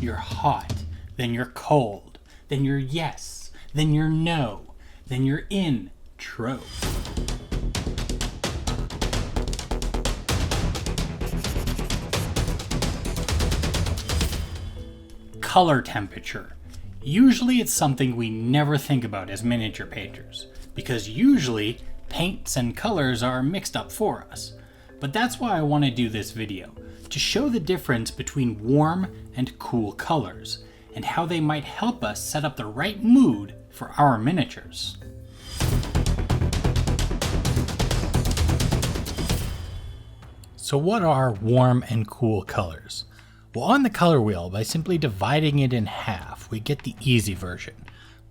you're hot, then you're cold, then you're yes, then you're no, then you're intro. Color temperature. Usually it's something we never think about as miniature painters, because usually paints and colors are mixed up for us. But that's why I want to do this video, to show the difference between warm and cool colors, and how they might help us set up the right mood for our miniatures. So what are warm and cool colors? Well, on the color wheel, by simply dividing it in half, we get the easy version.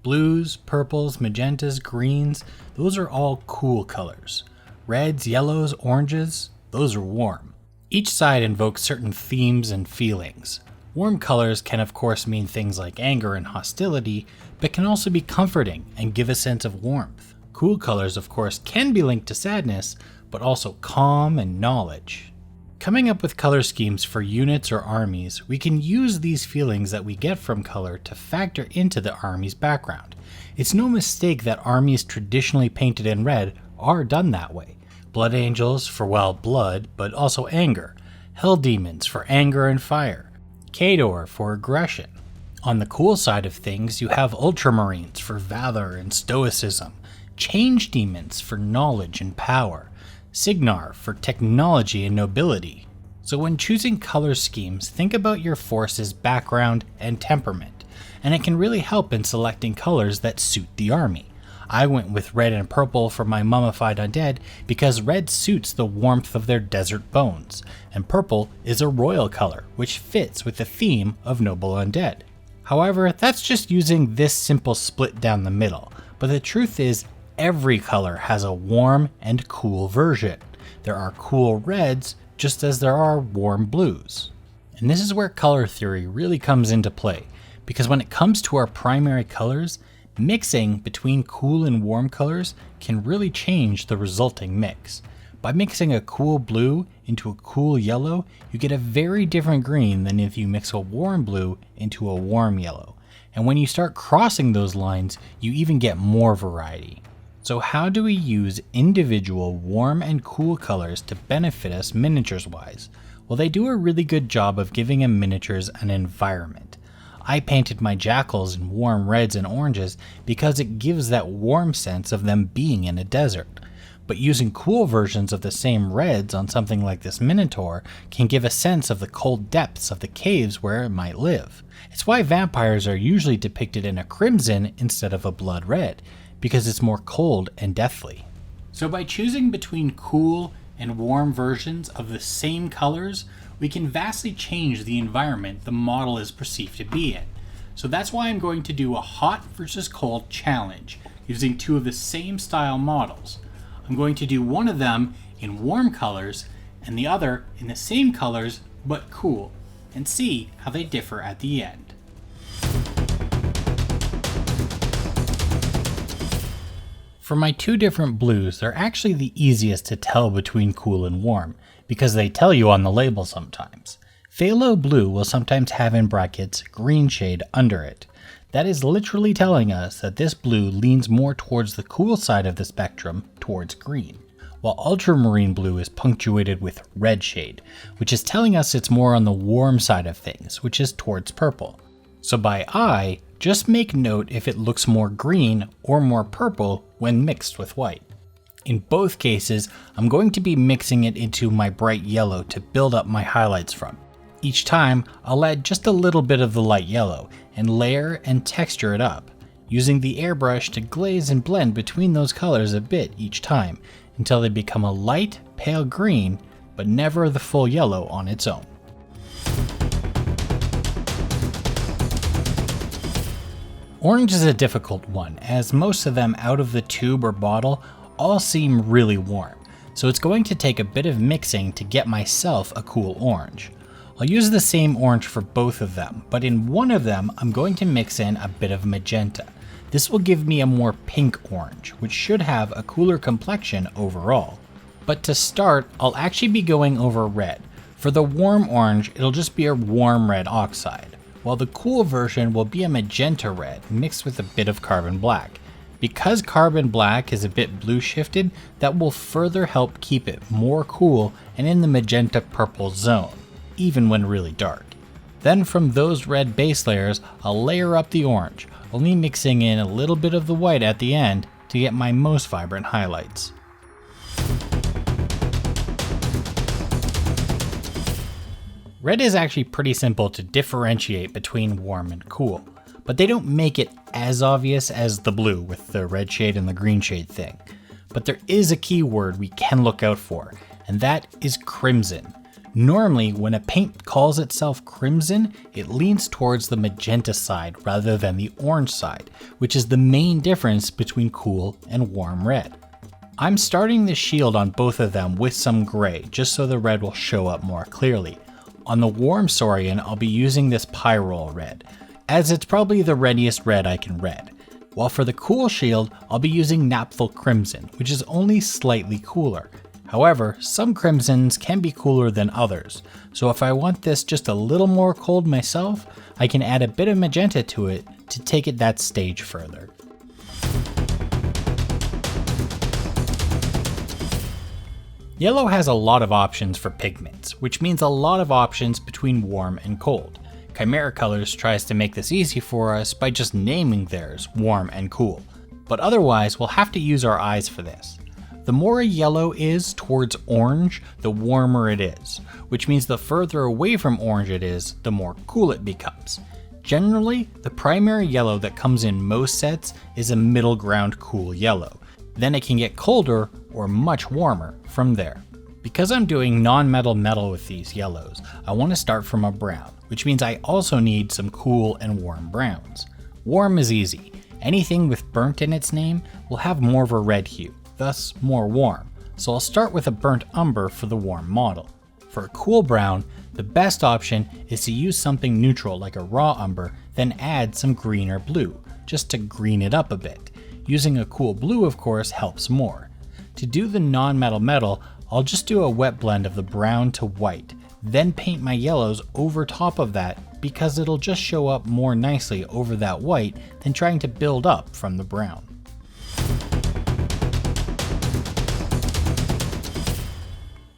Blues, purples, magentas, greens, those are all cool colors. Reds, yellows, oranges, those are warm. Each side invokes certain themes and feelings. Warm colors can of course mean things like anger and hostility, but can also be comforting and give a sense of warmth. Cool colors of course can be linked to sadness, but also calm and knowledge. Coming up with color schemes for units or armies, we can use these feelings that we get from color to factor into the army's background. It's no mistake that armies traditionally painted in red are done that way. Blood angels for, well, blood, but also anger. Hell demons for anger and fire. Khador for aggression. On the cool side of things, you have ultramarines for valor and stoicism. Change demons for knowledge and power. Sigmar for technology and nobility. So when choosing color schemes, think about your force's background and temperament, and it can really help in selecting colors that suit the army. I went with red and purple for my mummified undead because red suits the warmth of their desert bones, and purple is a royal color which fits with the theme of noble undead. However, that's just using this simple split down the middle, but the truth is every color has a warm and cool version. There are cool reds just as there are warm blues. And this is where color theory really comes into play, because when it comes to our primary colors, mixing between cool and warm colors can really change the resulting mix. By mixing a cool blue into a cool yellow, you get a very different green than if you mix a warm blue into a warm yellow. And when you start crossing those lines, you even get more variety. So how do we use individual warm and cool colors to benefit us miniatures wise? Well, they do a really good job of giving a miniatures an environment. I painted my jackals in warm reds and oranges because it gives that warm sense of them being in a desert. But using cool versions of the same reds on something like this minotaur can give a sense of the cold depths of the caves where it might live. It's why vampires are usually depicted in a crimson instead of a blood red, because it's more cold and deathly. So by choosing between cool and warm versions of the same colors, we can vastly change the environment the model is perceived to be in. So that's why I'm going to do a hot versus cold challenge, using two of the same style models. I'm going to do one of them in warm colors, and the other in the same colors but cool, and see how they differ at the end. For my two different blues, they're actually the easiest to tell between cool and warm, because they tell you on the label sometimes. Phthalo blue will sometimes have in brackets green shade under it. That is literally telling us that this blue leans more towards the cool side of the spectrum, towards green, while ultramarine blue is punctuated with red shade, which is telling us it's more on the warm side of things, which is towards purple. So by eye, just make note if it looks more green or more purple when mixed with white. In both cases, I'm going to be mixing it into my bright yellow to build up my highlights from. Each time, I'll add just a little bit of the light yellow and layer and texture it up, using the airbrush to glaze and blend between those colors a bit each time until they become a light, pale green, but never the full yellow on its own. Orange is a difficult one, as most of them out of the tube or bottle all seem really warm, so it's going to take a bit of mixing to get myself a cool orange. I'll use the same orange for both of them, but in one of them I'm going to mix in a bit of magenta. This will give me a more pink orange, which should have a cooler complexion overall. But to start, I'll actually be going over red. For the warm orange, it'll just be a warm red oxide. while the cool version will be a magenta red mixed with a bit of carbon black. Because carbon black is a bit blue shifted, that will further help keep it more cool and in the magenta purple zone, even when really dark. Then from those red base layers, I'll layer up the orange, only mixing in a little bit of the white at the end to get my most vibrant highlights. Red is actually pretty simple to differentiate between warm and cool, but they don't make it as obvious as the blue with the red shade and the green shade thing. But there is a keyword we can look out for, and that is crimson. Normally, when a paint calls itself crimson, it leans towards the magenta side rather than the orange side, which is the main difference between cool and warm red. I'm starting the shield on both of them with some gray, just so the red will show up more clearly. On the warm Saurian, I'll be using this Pyrrole red, as it's probably the readiest red I can red. While for the cool shield, I'll be using Naphtha Crimson, which is only slightly cooler. However, some crimsons can be cooler than others, so if I want this just a little more cold myself, I can add a bit of magenta to it to take it that stage further. Yellow has a lot of options for pigments, which means a lot of options between warm and cold. Chimera Colors tries to make this easy for us by just naming theirs warm and cool, but otherwise we'll have to use our eyes for this. The more a yellow is towards orange, the warmer it is, which means the further away from orange it is, the more cool it becomes. Generally, the primary yellow that comes in most sets is a middle ground cool yellow. Then it can get colder or much warmer from there. Because I'm doing non-metal metal with these yellows, I want to start from a brown, which means I also need some cool and warm browns. Warm is easy. Anything with burnt in its name will have more of a red hue, thus more warm, so I'll start with a burnt umber for the warm model. For a cool brown, the best option is to use something neutral like a raw umber, then add some green or blue, just to green it up a bit. Using a cool blue, of course, helps more. To do the non-metal metal, I'll just do a wet blend of the brown to white, then paint my yellows over top of that because it'll just show up more nicely over that white than trying to build up from the brown.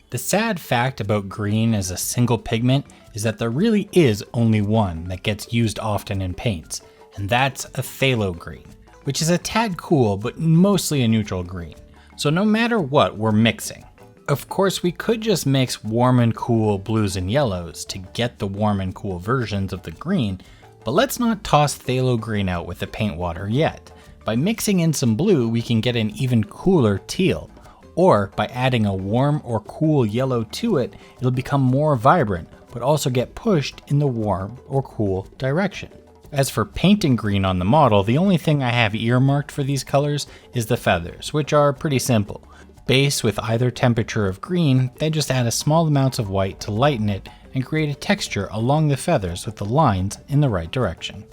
The sad fact about green as a single pigment is that there really is only one that gets used often in paints, and that's a phthalo green, which is a tad cool but mostly a neutral green. So no matter what, we're mixing. Of course, we could just mix warm and cool blues and yellows to get the warm and cool versions of the green, but let's not toss phthalo green out with the paint water yet. By mixing in some blue, we can get an even cooler teal, or by adding a warm or cool yellow to it, it'll become more vibrant, but also get pushed in the warm or cool direction. As for painting green on the model, the only thing I have earmarked for these colors is the feathers, which are pretty simple. Base with either temperature of green, then just add a small amounts of white to lighten it and create a texture along the feathers with the lines in the right direction.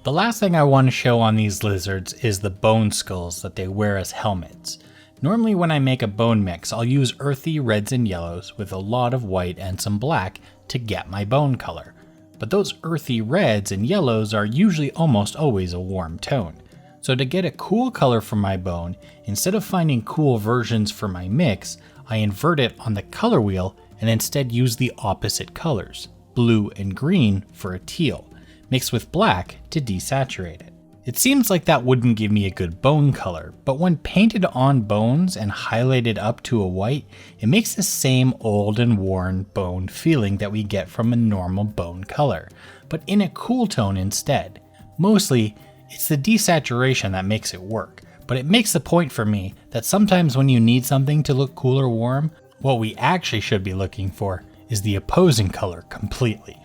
The last thing I want to show on these lizards is the bone skulls that they wear as helmets. Normally when I make a bone mix, I'll use earthy reds and yellows with a lot of white and some black to get my bone color. But those earthy reds and yellows are usually almost always a warm tone. So to get a cool color for my bone, instead of finding cool versions for my mix, I invert it on the color wheel and instead use the opposite colors, blue and green for a teal, mixed with black to desaturate it. It seems like that wouldn't give me a good bone color, but when painted on bones and highlighted up to a white, it makes the same old and worn bone feeling that we get from a normal bone color, but in a cool tone instead. Mostly, it's the desaturation that makes it work, but it makes the point for me that sometimes when you need something to look cool or warm, what we actually should be looking for is the opposing color completely.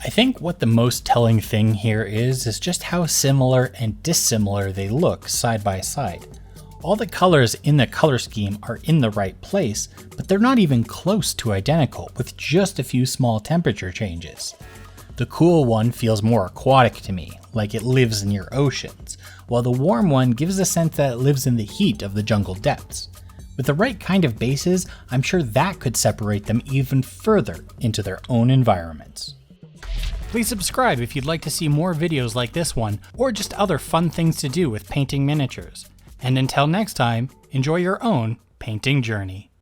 I think what the most telling thing here is just how similar and dissimilar they look side by side. All the colors in the color scheme are in the right place, but they're not even close to identical with just a few small temperature changes. The cool one feels more aquatic to me, like it lives near oceans, while the warm one gives a sense that it lives in the heat of the jungle depths. With the right kind of bases, I'm sure that could separate them even further into their own environments. Please subscribe if you'd like to see more videos like this one, or just other fun things to do with painting miniatures. And until next time, enjoy your own painting journey.